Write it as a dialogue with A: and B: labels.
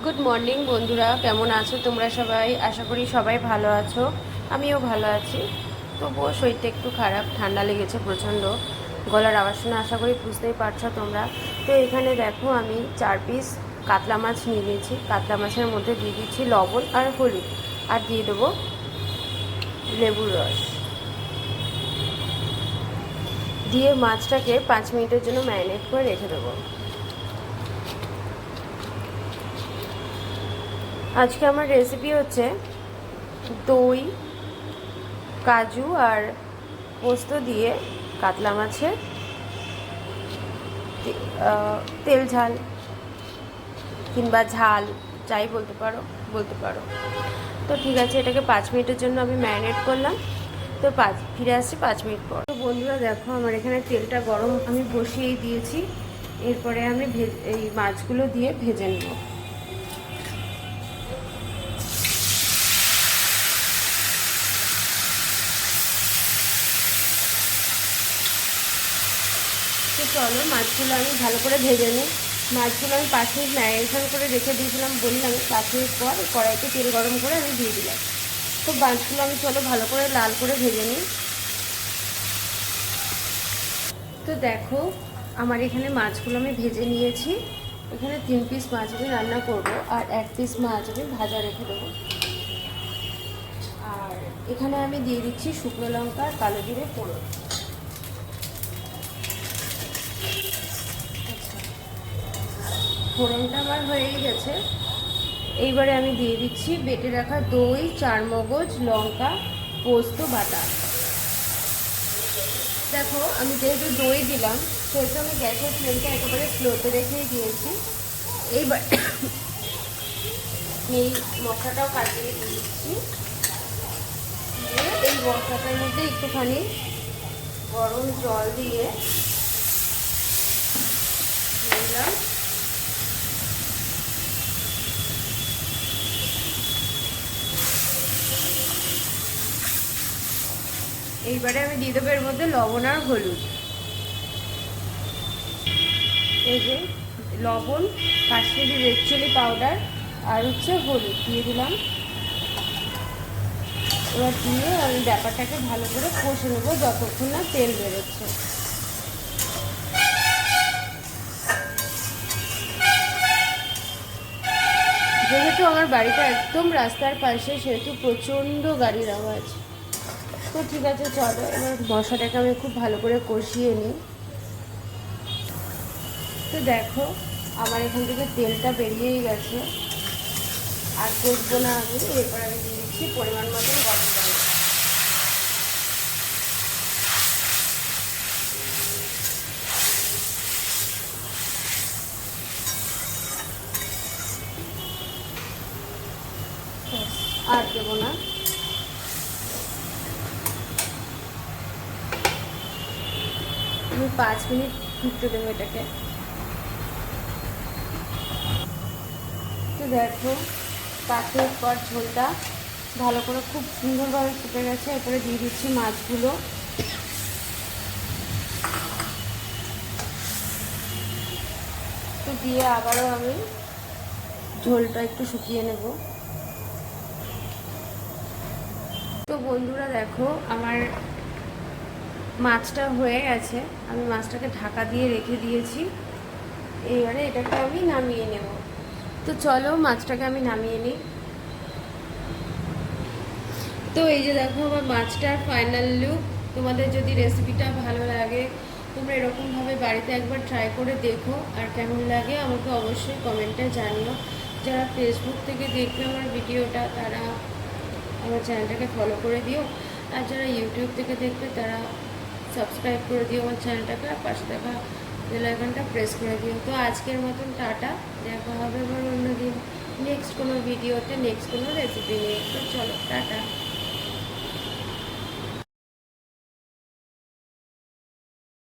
A: Good morning বন্ধুরা, কেমন আছো তোমরা সবাই? আশা করি সবাই ভালো আছো, আমিও ভালো আছি। তবুও শরীরটা একটু খারাপ, ঠান্ডা লেগেছে প্রচণ্ড, গলার আওয়াজ শুনে আশা করি বুঝতেই পারছো তোমরা। তো এখানে দেখো আমি 4 পিস কাতলা মাছ নিয়ে নিয়েছি। কাতলা মাছের মধ্যে দিয়ে দিচ্ছি লবণ আর হলুদ, আর দিয়ে দেবো লেবুর রস, দিয়ে মাছটাকে 5 মিনিটের জন্য ম্যারিনেট করে রেখে দেবো। আজকে আমার রেসিপি হচ্ছে দই, কাজু আর পোস্ত দিয়ে কাতলা মাছের তেল ঝাল কিংবা ঝাল, যাই বলতে পারো। তো ঠিক আছে, এটাকে 5 মিনিটের জন্য আমি ম্যারিনেট করলাম। তো ফিরে আসছি 5 মিনিট পর। তো বন্ধুরা দেখো, আমার এখানে তেলটা গরম আমি বসিয়েই দিয়েছি। এরপরে আমি এই মাছগুলো দিয়ে ভেজে নেব। তো চলো, মাছগুলো আমি ভালো করে ভেজে নিই। মাছগুলো আমি 5 মিনিট ম্যারিনেশন করে রেখে দিয়েছিলাম, বললাম 5 মিনিট পর কড়াইতে তেল গরম করে আমি দিয়ে দিলাম। তো মাছগুলো আমি চলো ভালো করে লাল করে ভেজে নিই। তো দেখো, আমার এখানে মাছগুলো আমি ভেজে নিয়েছি। এখানে 3 পিস মাছ আমি রান্না করব, আর 1 পিস মাছ আমি ভাজা রেখে দেবো। আর এখানে আমি দিয়ে দিচ্ছি শুকনো লঙ্কা আর কালো জিরে ফোড়ন। ফোড়নটা আমার হয়ে গেছে। এইবারে আমি দিয়ে দিচ্ছি বেটে রাখা দই, চারমগজ, লঙ্কা, পোস্ত বাটা। দেখো, আমি যেহেতু দই দিলাম সেহেতু আমি গ্যাসের ফ্লেমটা একেবারে স্লোতে রেখেই দিয়েছি। এইবার এই মশলাটাও কাটিয়ে দিচ্ছি। এই মশলাটার মধ্যে একটুখানি গরম জল দিয়ে দিলাম। এইবারে আমি দিয়ে দেবো এর মধ্যে লবণ আর হলুদ। এই যে লবণ, কাশ্মীরি রেড চিলি পাউডার আর হচ্ছে হলুদ দিয়ে দিলাম। এবার দিয়ে আমি ব্যাপারটাকে ভালো করে কষে নেবো যতক্ষণ না তেল বেরোচ্ছে। যেহেতু আমার বাড়িটা একদম রাস্তার পাশে, সেহেতু প্রচণ্ড গাড়ির আওয়াজ। তো ঠিক আছে, চলো এবার মশলাটাকে আমি খুব ভালো করে কষিয়ে নিই। তো দেখো, আমার এখান থেকে তেলটা বেরিয়েই গেছে, আর কষবো না আমি। এরপর আমি দিয়ে দিচ্ছি পরিমাণ মতন গরম জল। আর দেবো না। আমি 5 মিনিট ফুটতে দেবো এটাকে। তো দেখো, 5 মিনিট পর ঝোলটা ভালো করে খুব সুন্দরভাবে ফুটে গেছে। এরপরে দিয়ে দিচ্ছি মাছগুলো। তো দিয়ে আবারও আমি ঝোলটা একটু শুকিয়ে নেব। তো বন্ধুরা দেখো, আমার মাছটা হয়ে গেছে। আমি মাছটাকে ঢাকা দিয়ে রেখে দিয়েছি। এবারে এটাকে আমি নামিয়ে নেব। তো চলো মাছটাকে আমি নামিয়ে নিই। তো এই যে দেখো আমার মাছটার ফাইনাল লুক। তোমাদের যদি রেসিপিটা ভালো লাগে, তোমরা এরকমভাবে বাড়িতে একবার ট্রাই করে দেখো, আর কেমন লাগে আমাকে অবশ্যই কমেন্টে জানিও। যারা ফেসবুক থেকে দেখবে আমার ভিডিওটা, তারা আমার চ্যানেলটাকে ফলো করে দিও, আর যারা ইউটিউব থেকে দেখবে তারা সাবস্ক্রাইব করে দিও আমার চ্যানেলটাকে, আর পাশে থাকা বেল আইকনটা প্রেস করে দিও। তো আজকের মতন টাটা, দেখা হবে আবার অন্যদিন নেক্সট কোনো ভিডিওতে, নেক্সট কোনো রেসিপি নিয়ে। তো চলো টাটা।